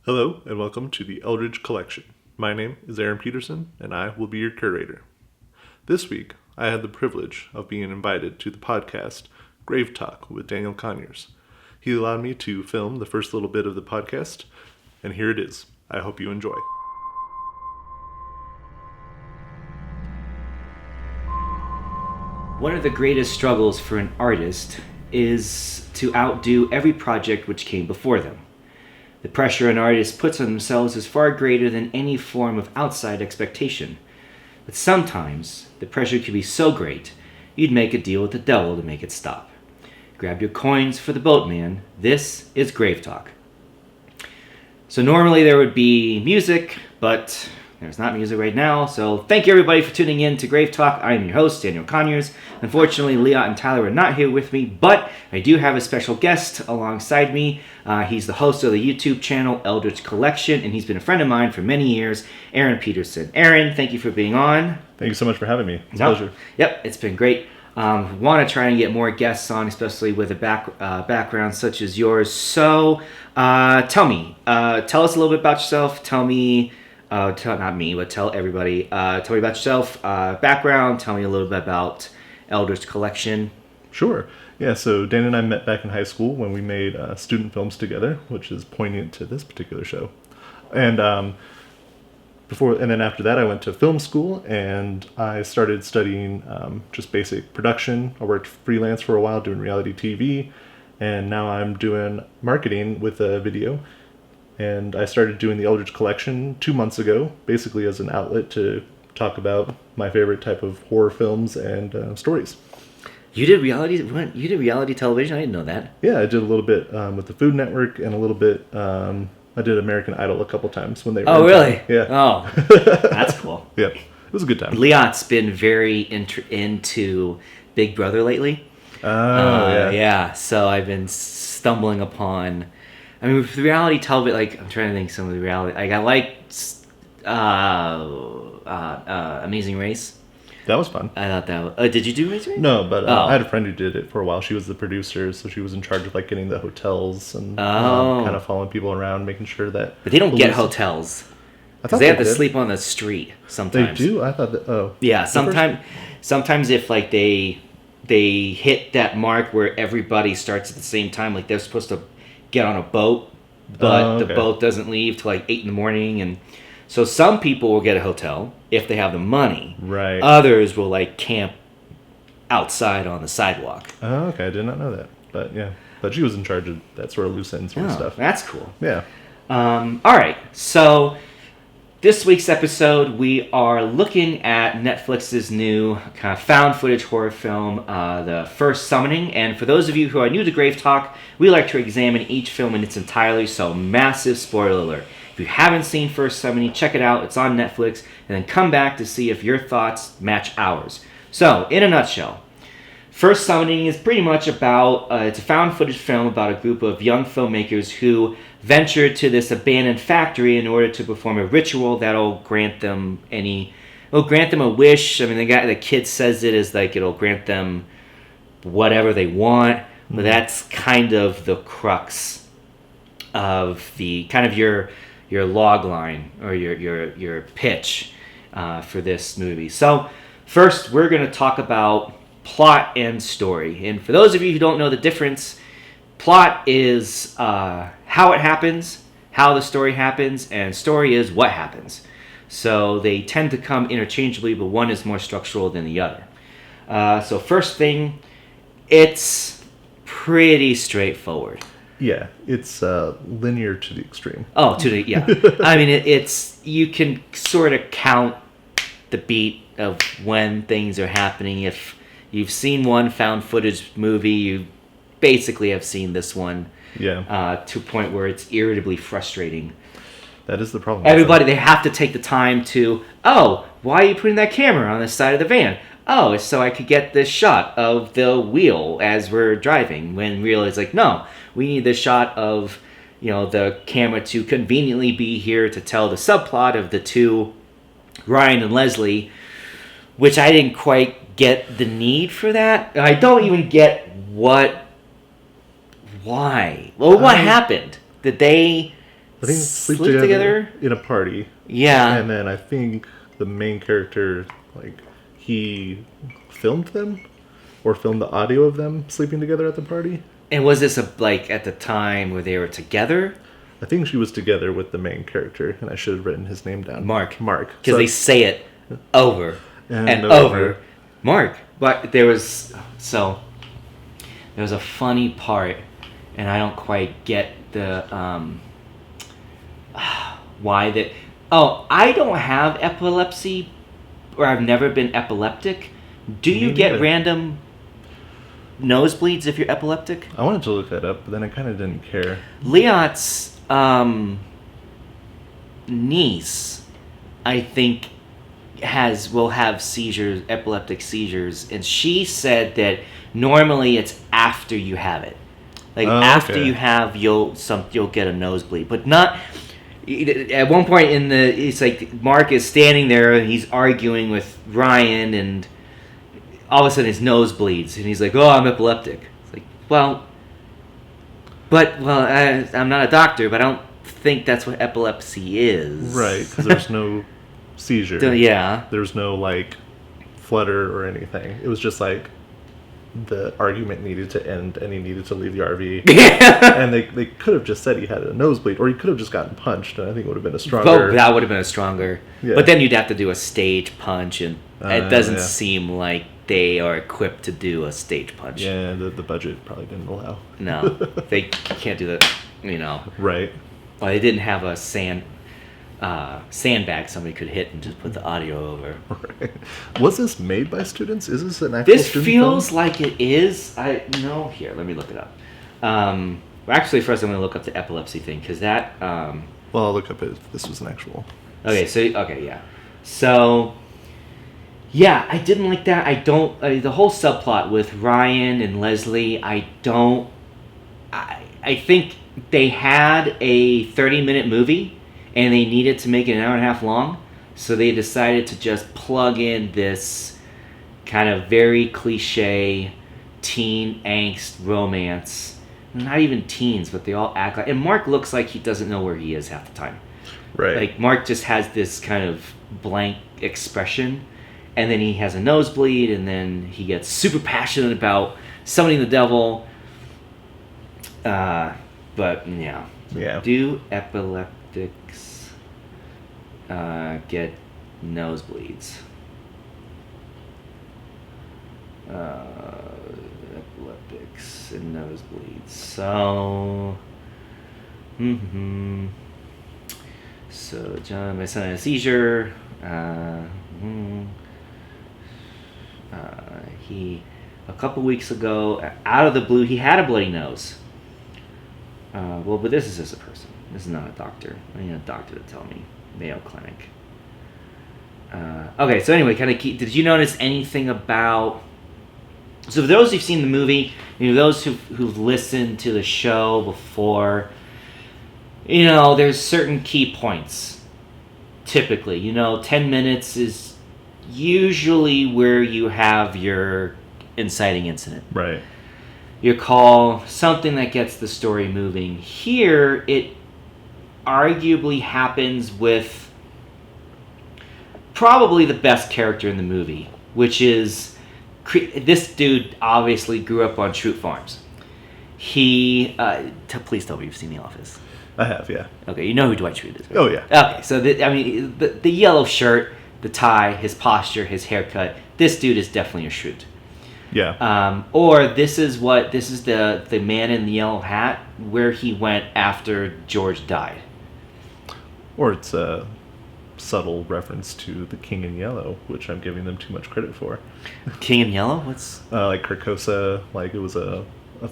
Hello, and welcome to the Eldritch Collection. My name is Aaron Peterson, and I will be your curator. This week, I had the privilege of being invited to the podcast Gravetalk with Daniel Conyer. He allowed me to film the first little bit of the podcast, and here it is. I hope you enjoy. One of the greatest struggles for an artist is to outdo every project which came before them. The pressure an artist puts on themselves is far greater than any form of outside expectation. But sometimes, the pressure can be so great, you'd make a deal with the devil to make it stop. Grab your coins for the boatman. This is Gravetalk. So normally there would be music, but there's not music right now, so thank you everybody for tuning in to Gravetalk. I am your host, Daniel Conyer. Unfortunately, Leah and Tyler are not here with me, but I do have a special guest alongside me. He's the host of the YouTube channel, Eldritch Collection, and he's been a friend of mine for many years, Aaron Peterson. Aaron, thank you for being on. Thank you so much for having me. It's a pleasure. Yep, it's been great. Want to try and get more guests on, especially with a background such as yours. So, tell us a little bit about yourself. Tell not me, but tell everybody. Tell me about yourself, background. Tell me a little bit about Eldritch Collection. Sure. Yeah, so Dan and I met back in high school when we made student films together, which is poignant to this particular show. And then after that, I went to film school and I started studying just basic production. I worked freelance for a while doing reality TV, and now I'm doing marketing with a video. And I started doing the Eldritch Collection 2 months ago, basically as an outlet to talk about my favorite type of horror films and stories. You did reality television? I didn't know that. Yeah, I did a little bit with the Food Network and a little bit. I did American Idol a couple times when they were. Oh, really? Yeah. Oh, that's cool. Yeah, it was a good time. Leon's been very into Big Brother lately. Oh, yeah. So I've been stumbling upon. I mean, with reality television, like, I'm trying to think some of the reality. Like, I liked Amazing Race. That was fun. I thought that was... did you do Amazing Race? No, but I had a friend who did it for a while. She was the producer, so she was in charge of, like, getting the hotels and kind of following people around, making sure that... But they don't get hotels. Because they have to sleep on the street sometimes. They do? I thought that... Oh. Yeah, sometimes if, like, they hit that mark where everybody starts at the same time, like, they're supposed to get on a boat, but the boat doesn't leave till like 8 in the morning, and so some people will get a hotel if they have the money. Right. Others will like camp outside on the sidewalk. Oh, okay. I did not know that, but yeah. But she was in charge of that sort of loose end sort of stuff. That's cool. Yeah. All right. So this week's episode, we are looking at Netflix's new kind of found footage horror film, The First Summoning. And for those of you who are new to Gravetalk, we like to examine each film in its entirety, so massive spoiler alert. If you haven't seen First Summoning, check it out. It's on Netflix. And then come back to see if your thoughts match ours. So, in a nutshell, First Summoning is pretty much about, it's a found footage film about a group of young filmmakers who ventured to this abandoned factory in order to perform a ritual that'll grant them a wish. I mean, the kid says it is like it'll grant them whatever they want, but that's kind of the crux of the kind of your log line or your pitch for this movie. So first, we're going to talk about plot and story. And for those of you who don't know the difference, plot is how it happens, how the story happens, and story is what happens. So they tend to come interchangeably, but one is more structural than the other. So first thing, it's pretty straightforward. Yeah, it's linear to the extreme. Oh, yeah. I mean, it's you can sort of count the beat of when things are happening. If you've seen one found footage movie, you basically have seen this one. Yeah. To a point where it's irritably frustrating. That is the problem. Everybody, they have to take the time to, why are you putting that camera on the side of the van? Oh, it's so I could get this shot of the wheel as we're driving. When really it's like, no, we need this shot of, the camera to conveniently be here to tell the subplot of the two, Ryan and Leslie, which I didn't quite get the need for that. I don't even get why. Well, what happened? Did they I think sleep together in a party. Yeah. And then I think the main character, like, he filmed them or filmed the audio of them sleeping together at the party. And was this at the time where they were together? I think she was together with the main character, and I should have written his name down. Mark. So Because they say it over and over. Mark. But there was a funny part, and I don't quite get the why that. Oh, I don't have epilepsy, or I've never been epileptic. Do you get random nosebleeds if you're epileptic? I wanted to look that up, but then I kind of didn't care. Leot's niece, I think, will have seizures, epileptic seizures, and she said that normally it's after you have it. After you have, you'll get a nosebleed, but not. At one point it's like Mark is standing there and he's arguing with Ryan, and all of a sudden his nose bleeds, and he's like, "Oh, I'm epileptic." It's like, I'm not a doctor, but I don't think that's what epilepsy is. Right, because there's no seizure. Yeah. There's no, like, flutter or anything. It was just like the argument needed to end and he needed to leave the RV. And they could have just said he had a nosebleed, or he could have just gotten punched, and I think it would have been a stronger... Oh, that would have been a stronger... Yeah. But then you'd have to do a stage punch, and it doesn't seem like they are equipped to do a stage punch. Yeah, the budget probably didn't allow. No, they can't do that, Right. Well, they didn't have a sandbag somebody could hit and just put the audio over. Right. Was this made by students? Is this an actual This student feels film? like it is. Here, let me look it up. Actually, first I'm going to look up the epilepsy thing, because that... Well, I'll look up if this was an actual... Okay, yeah. So, yeah, I didn't like that. I don't... the whole subplot with Ryan and Leslie, I think they had a 30-minute movie, and they needed to make it an hour and a half long, so they decided to just plug in this kind of very cliche teen angst romance. Not even teens, but they all act like... And Mark looks like he doesn't know where he is half the time. Right. Like, Mark just has this kind of blank expression, and then he has a nosebleed, and then he gets super passionate about summoning the devil. But, yeah. Yeah. Do epileptics get nosebleeds? Epileptics and nosebleeds. So... So, John, my son had a seizure. A couple weeks ago, out of the blue, he had a bloody nose. But this is just a person. This is not a doctor. I need a doctor to tell me. Mayo Clinic. Okay, so anyway, did you notice anything about... So for those who've seen the movie, those who've listened to the show before... there's certain key points, typically. 10 minutes is usually where you have your inciting incident. Right. Your call, something that gets the story moving. Here, it arguably happens with probably the best character in the movie, which is... This dude obviously grew up on Shroot Farms. He... please tell me you've seen The Office. I have, yeah. Okay, you know who Dwight Schrute is, right? Oh, yeah. Okay, so the yellow shirt, the tie, his posture, his haircut, this dude is definitely a Schrute. Yeah. Or this is the man in the yellow hat, where he went after George died. Or it's a subtle reference to the King in Yellow, which I'm giving them too much credit for. King in Yellow? What's... like Carcosa, like it was a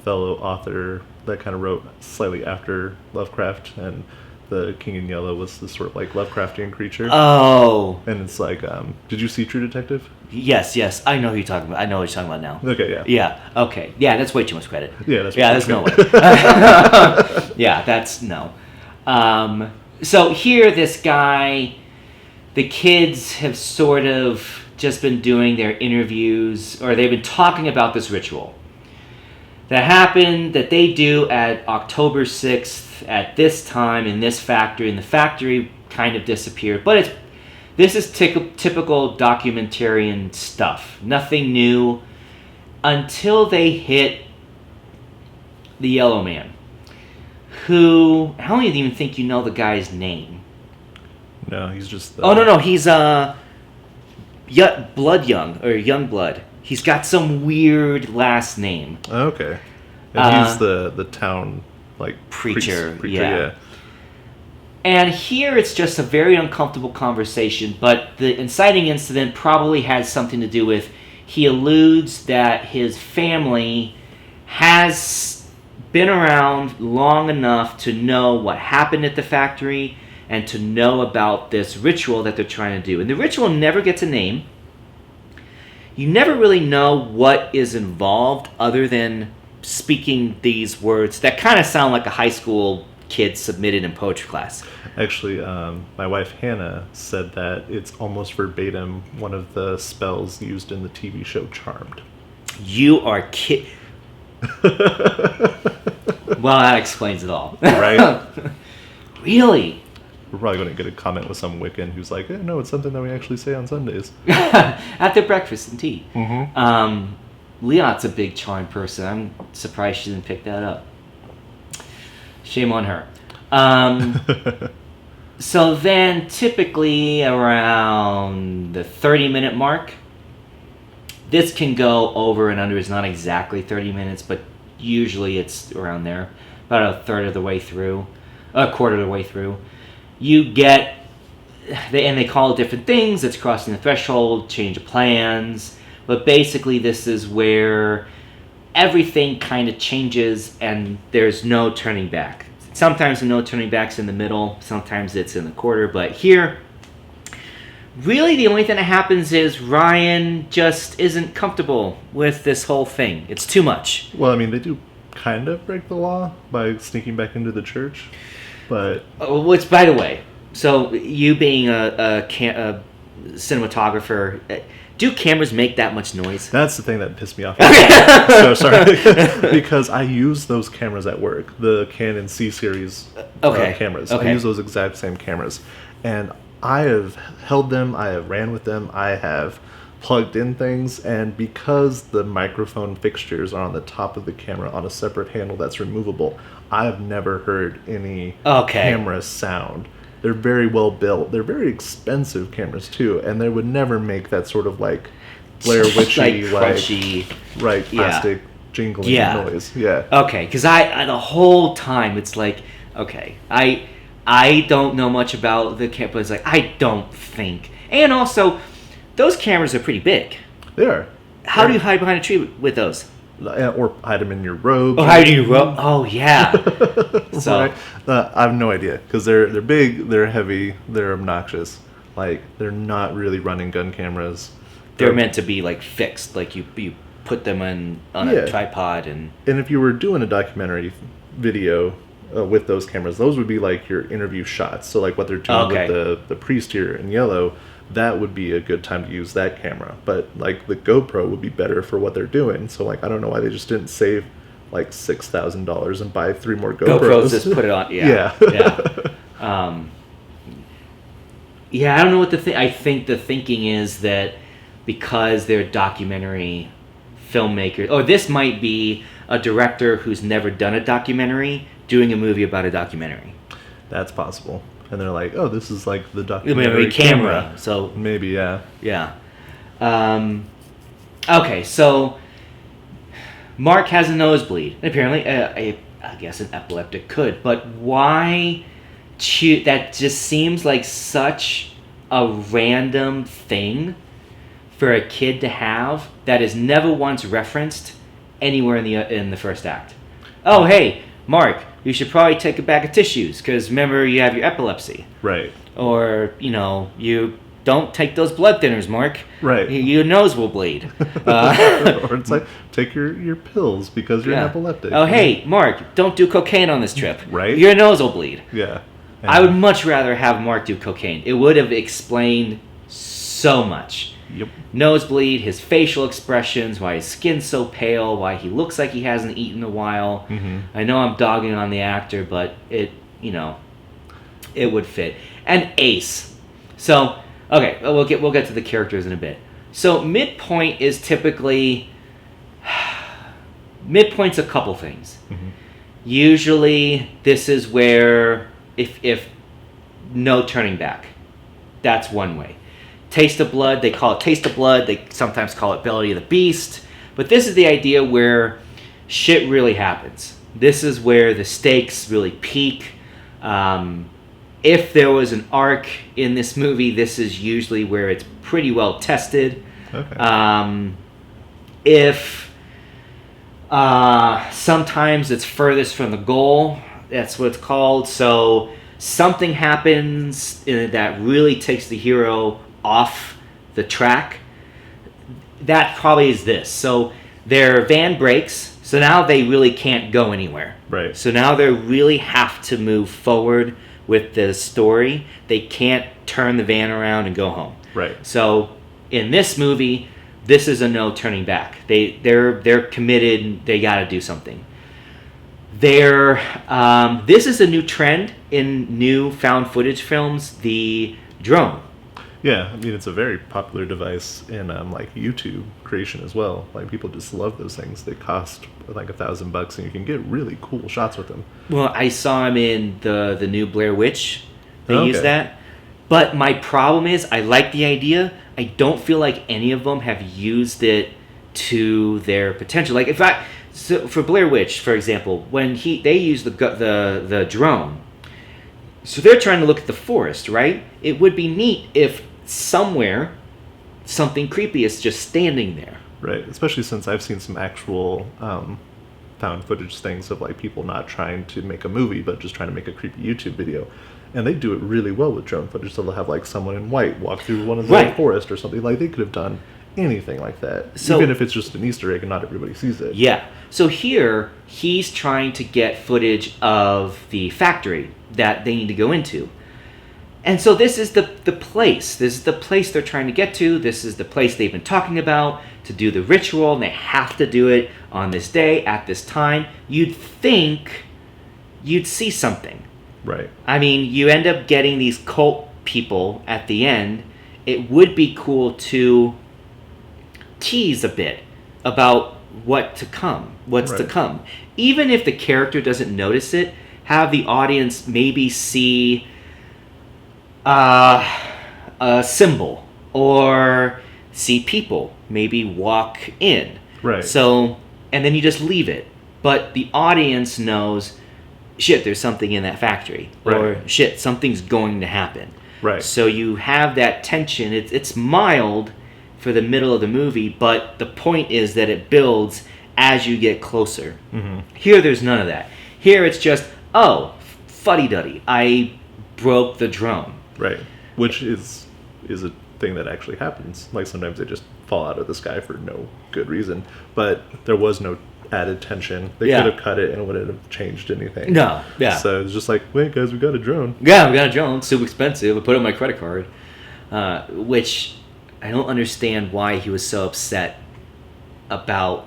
fellow author that kind of wrote slightly after Lovecraft, and the King in Yellow was this sort of like Lovecraftian creature. Oh. And it's like, did you see True Detective? Yes. I know who you're talking about. I know what you're talking about now. Okay, yeah. Yeah, okay. Yeah, that's way too much credit. Yeah, that's there's no way. Yeah, that's no. So here, this guy, the kids have sort of just been doing their interviews, or they've been talking about this ritual. that happened that they do at October 6th at this time in this factory, and the factory kind of disappeared. But this is typical documentarian stuff. Nothing new until they hit the Yellow Man, who I don't even think you know the guy's name. No, he's just... Oh, no, he's Blood Young, or Young Blood. He's got some weird last name. Okay. And he's the town, like, preacher, yeah. And here it's just a very uncomfortable conversation, but the inciting incident probably has something to do with he alludes that his family has been around long enough to know what happened at the factory and to know about this ritual that they're trying to do. And the ritual never gets a name. You never really know what is involved other than speaking these words that kind of sound like a high school kid submitted in poetry class. Actually, my wife Hannah said that it's almost verbatim one of the spells used in the TV show Charmed. You are kid. Well, that explains it all. Right? Really? We're probably going to get a comment with some Wiccan who's like, no, it's something that we actually say on Sundays. At their breakfast and tea. Mm-hmm. Leon's a big charm person. I'm surprised she didn't pick that up. Shame on her. So then, typically around the 30-minute mark, this can go over and under. It's not exactly 30 minutes, but usually it's around there. About a quarter of the way through. You get, and they call it different things. It's crossing the threshold, change of plans. But basically, this is where everything kind of changes and there's no turning back. Sometimes the no turning back's in the middle. Sometimes it's in the quarter. But here, really the only thing that happens is Ryan just isn't comfortable with this whole thing. It's too much. Well, I mean, they do kind of break the law by sneaking back into the church. But Which, by the way, so you being a cinematographer, do cameras make that much noise? that's the thing that pissed me off. So sorry. Because I use those cameras at work, the Canon C-series cameras. Okay. I use those exact same cameras. And I have held them, I have ran with them, I have plugged in things, and because the microphone fixtures are on the top of the camera on a separate handle that's removable, I have never heard any camera sound. They're very well built. They're very expensive cameras too, and they would never make that sort of like Blair Witchy, crunchy, plastic jingling noise. Yeah. Okay, because I the whole time it's like, okay, I don't know much about the camera, but it's like I don't think, and also those cameras are pretty big. They are. How do you hide behind a tree with those? Or hide them in your robe. Oh, hide in your robe. Oh, yeah. So right? I have no idea because they're big, they're heavy, they're obnoxious. Like they're not really running gun cameras. They're meant to be like fixed, like you put them on a tripod and if you were doing a documentary video with those cameras, those would be like your interview shots. So like what they're doing with the priest here in yellow. That would be a good time to use that camera. But, like, the GoPro would be better for what they're doing. So, like, I don't know why they just didn't save, like, $6,000 and buy 3 more GoPros. Just put it on, Yeah. Yeah, I don't know what I think the thinking is that because they're documentary filmmakers, or this might be a director who's never done a documentary doing a movie about a documentary. That's possible. And they're like, oh, this is like the documentary camera. So maybe, yeah. Yeah. Okay, so Mark has a nosebleed. And apparently, I guess an epileptic could. But why that just seems like such a random thing for a kid to have that is never once referenced anywhere in the first act. Oh, hey, Mark, you should probably take a bag of tissues because remember you have your epilepsy. Right. Or, you don't take those blood thinners, Mark. Right. Your nose will bleed. Or it's like, take your pills because you're an epileptic. Oh, hey, Mark, don't do cocaine on this trip. Right. Your nose will bleed. Yeah. I would much rather have Mark do cocaine. It would have explained so much. Yep. Nosebleed, his facial expressions, why his skin's so pale, why he looks like he hasn't eaten in a while. I know I'm dogging on the actor, but it would fit. And Ace. So, okay, we'll get to the characters in a bit. So midpoint is typically midpoint's a couple things. Usually this is where if no turning back. That's one way. Taste of blood, they call it taste of blood, they sometimes call it belly of the beast, but this is the idea where shit really happens. This is where the stakes really peak. If there was an arc in this movie, this is usually where it's pretty well tested. Okay. If sometimes it's furthest from the goal, that's what it's called. So something happens that really takes the hero off the track. That probably is this. So their van breaks, so now they really can't go anywhere. Right. So now they really have to move forward with the story. They can't turn the van around and go home. Right. So in this movie, this is a no turning back. They're committed. They got to do something. This is a new trend in new found footage films. The drone. Yeah, I mean it's a very popular device in like YouTube creation as well. Like people just love those things. They cost like $1,000, and you can get really cool shots with them. Well, I saw him in the new Blair Witch. They Okay. use that. But my problem is, I like the idea. I don't feel like any of them have used it to their potential. Like so for Blair Witch, for example, when they use the drone, so they're trying to look at the forest, right? It would be neat if somewhere something creepy is just standing there. Right, especially since I've seen some actual found footage things of like people not trying to make a movie but just trying to make a creepy YouTube video, and they do it really well with drone footage. So they'll have like someone in white walk through one of the Right. forest or something. Like they could have done anything like that, So- even if it's just an Easter egg and not everybody sees it. Yeah. So here, he's trying to get footage of the factory that they need to go into. And so this is the place. This is the place they're trying to get to. This is the place they've been talking about to do the ritual, and they have to do it on this day, at this time. You'd think you'd see something. Right. I mean, you end up getting these cult people at the end. It would be cool to tease a bit about what's to Right. come. Even if the character doesn't notice it, have the audience maybe see a symbol or see people maybe walk in. Right. So, and then you just leave it. But the audience knows, shit, there's something in that factory. Or Right. shit, something's going to happen. Right. So you have that tension. It's mild for the middle of the movie, but the point is that it builds as you get closer. Here, there's none of that. Here, it's just, oh, fuddy-duddy, I broke the drone. Right. Which is a thing that actually happens. Like sometimes they just fall out of the sky for no good reason. But there was no added tension. They Yeah. could have cut it and it wouldn't have changed anything. No, yeah. So it's just like, wait guys, we got a drone. Yeah, we got a drone, super expensive. I put it on my credit card. Which I don't understand why he was so upset about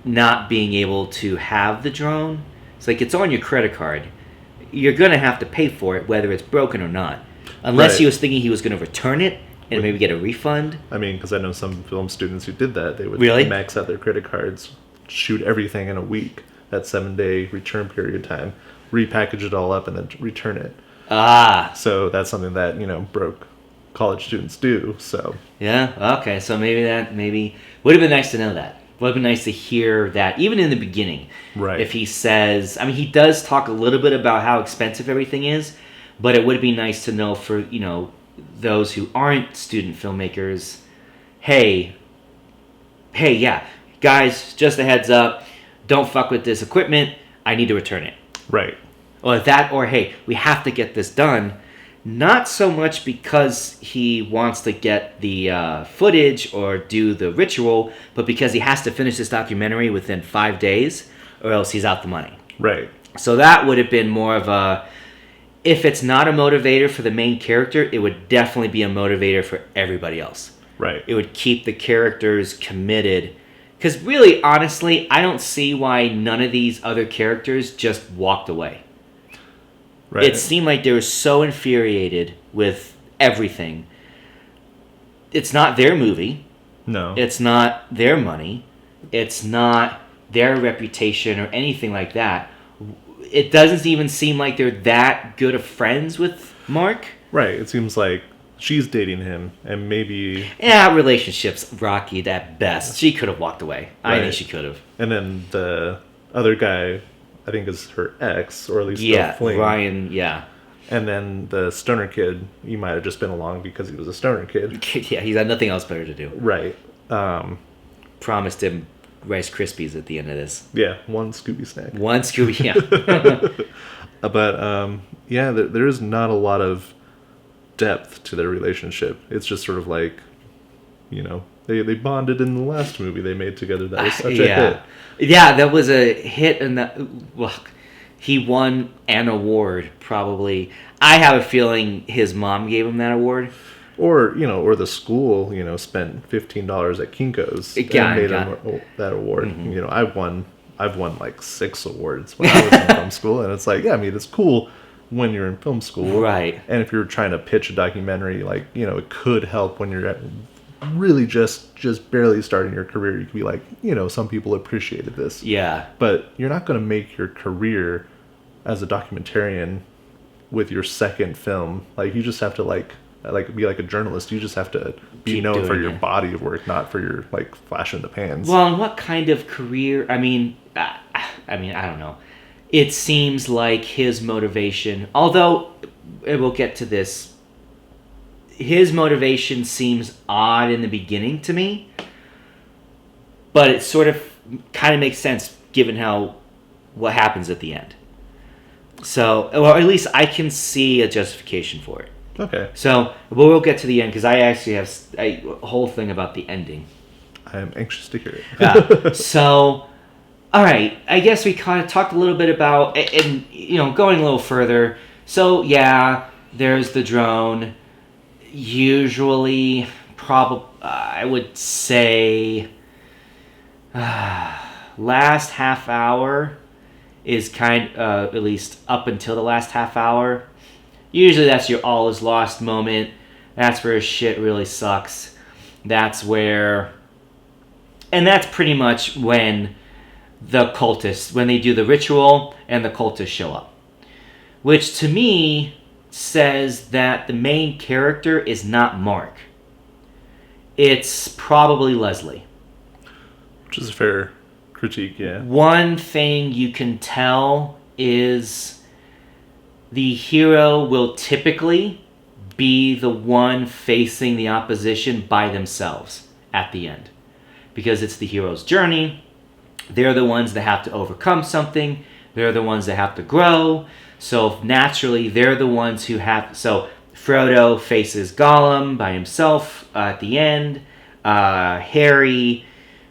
not being able to have the drone. It's like, it's on your credit card. You're going to have to pay for it whether it's broken or not. Unless Right. he was thinking he was going to return it and maybe get a refund. I mean, because I know some film students who did that. They would Really? max out their credit cards, shoot everything in a week, that 7-day return period time, repackage it all up, and then return it. Ah, So that's something that, broke college students do. So, yeah, okay. So maybe would have been nice to know that. Would have been nice to hear that, even in the beginning. Right. If he says, I mean, he does talk a little bit about how expensive everything is, but it would be nice to know for, those who aren't student filmmakers, hey, yeah, guys, just a heads up, don't fuck with this equipment, I need to return it. right. Or hey, we have to get this done. Not so much because he wants to get the footage or do the ritual, but because he has to finish this documentary within 5 days, or else he's out the money. Right. So that would have been more of a, if it's not a motivator for the main character, it would definitely be a motivator for everybody else. Right. It would keep the characters committed. Because really, honestly, I don't see why none of these other characters just walked away. Right. It seemed like they were so infuriated with everything. It's not their movie. No. It's not their money. It's not their reputation or anything like that. It doesn't even seem like they're that good of friends with Mark. Right. It seems like she's dating him, and maybe... Yeah, relationship's rocky at best. She could have walked away. Right. I think she could have. And then the other guy, I think, is her ex, or at least the fling. Ryan, yeah. And then the stoner kid, he might have just been along because he was a stoner kid. Yeah, he's had nothing else better to do. Right. Promised him Rice Krispies at the end of this. Yeah, one Scooby snack. One Scooby, yeah. But, yeah, there is not a lot of depth to their relationship. It's just sort of like, you know, they bonded in the last movie they made together. That was such a hit. Yeah, that was a hit, and he won an award, probably. I have a feeling his mom gave him that award. Or, you know, or the school, you know, spent $15 at Kinko's and made him that award. Mm-hmm. You know, I've won like 6 awards when I was in film school, and it's like, yeah, I mean, it's cool when you're in film school. Right. And if you're trying to pitch a documentary, like, you know, it could help when you're really just barely starting your career. You could be like, you know, some people appreciated this. Yeah. But you're not going to make your career as a documentarian with your second film. Like, you just have to like be like a journalist. You just have to be known for your body of work, not for your like flash in the pans. Well, and what kind of career? I mean, I don't know. It seems like his motivation, although we'll get to this, his motivation seems odd in the beginning to me, but it sort of kind of makes sense given what happens at the end. So, or at least I can see a justification for it. Okay. So, we'll get to the end because I actually have a whole thing about the ending. I am anxious to hear it. Yeah. So, all right. I guess we kind of talked a little bit about, and you know, going a little further. So, yeah, there's the drone. Usually, I would say, last half hour is at least up until the last half hour. Usually that's your all is lost moment. That's where shit really sucks. That's pretty much when the cultists, when they do the ritual and the cultists show up. Which to me says that the main character is not Mark. It's probably Leslie. Which is a fair critique, yeah. One thing you can tell is the hero will typically be the one facing the opposition by themselves at the end. Because it's the hero's journey. They're the ones that have to overcome something. They're the ones that have to grow. So naturally, they're the ones who have... So Frodo faces Gollum by himself at the end. Harry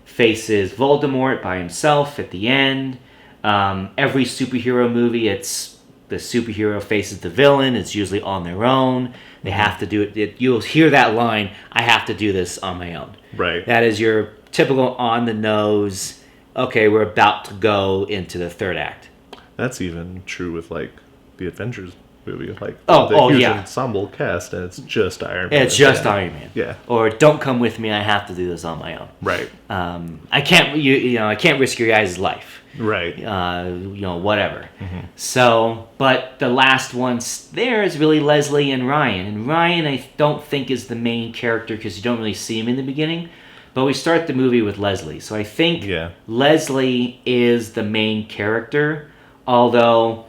faces Voldemort by himself at the end. Every superhero movie, it's the superhero faces the villain. It's usually on their own. They have to do it. You'll hear that line, I have to do this on my own. Right. That is your typical on-the-nose, okay, we're about to go into the third act. That's even true with, like, the Avengers movie. Like, the huge ensemble cast, and it's just Iron Man. It's just Iron Man. Yeah. Or, don't come with me, I have to do this on my own. Right. I can't, I can't risk your guys' life. Right. Whatever. Mm-hmm. So, but the last one there is really Leslie and Ryan. And Ryan, I don't think is the main character because you don't really see him in the beginning. But we start the movie with Leslie. So I think Leslie is the main character. Although,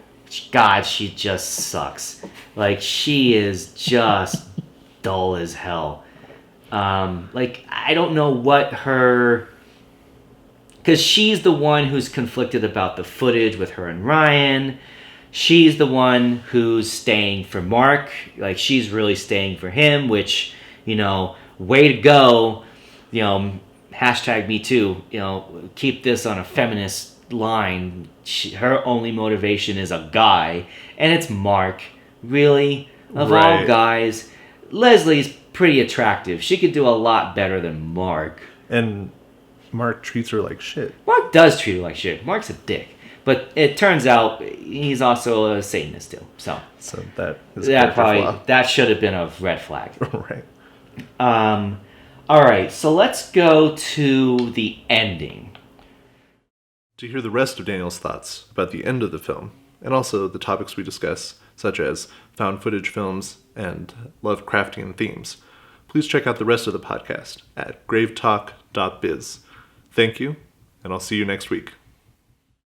God, she just sucks. Like, she is just dull as hell. I don't know what her... Because she's the one who's conflicted about the footage with her and Ryan. She's the one who's staying for Mark. Like, she's really staying for him, which, way to go. Hashtag me too. Keep this on a feminist line. Her only motivation is a guy. And it's Mark. Really? Of all guys. Leslie's pretty attractive. She could do a lot better than Mark. And Mark treats her like shit. Mark does treat her like shit. Mark's a dick. But it turns out he's also a Satanist too. So that is a flaw. that should have been a red flag. Right. All right, so let's go to the ending. To hear the rest of Daniel's thoughts about the end of the film, and also the topics we discuss, such as found footage films and Lovecraftian themes, please check out the rest of the podcast at gravetalk.biz. Thank you, and I'll see you next week.